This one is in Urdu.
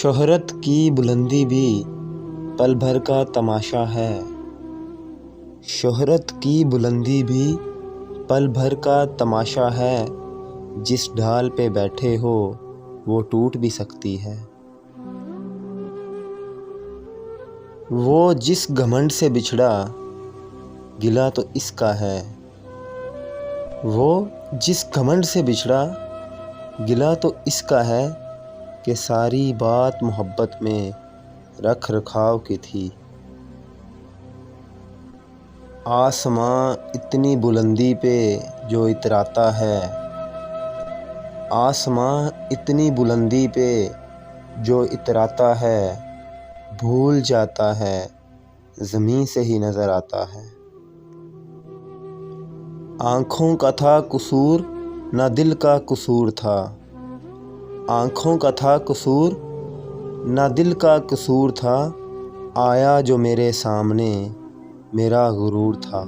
شہرت کی بلندی بھی پل بھر کا تماشا ہے۔ شہرت کی بلندی بھی پل بھر کا تماشا ہے، جس ڈھال پہ بیٹھے ہو وہ ٹوٹ بھی سکتی ہے۔ وہ جس گھمنڈ سے بچھڑا گلہ تو اس کا ہے۔ وہ جس گھمنڈ سے بچھڑا گلہ تو اس کا ہے کہ ساری بات محبت میں رکھ رکھاؤ کی تھی۔ آسماں اتنی بلندی پہ جو اتراتا ہے، آسماں اتنی بلندی پہ جو اتراتا ہے، بھول جاتا ہے زمیں سے ہی نظر آتا ہے۔ آنکھوں کا تھا قصور نہ دل کا قصور تھا، آنکھوں کا تھا قصور نہ دل کا قصور تھا، آیا جو میرے سامنے میرا غرور تھا۔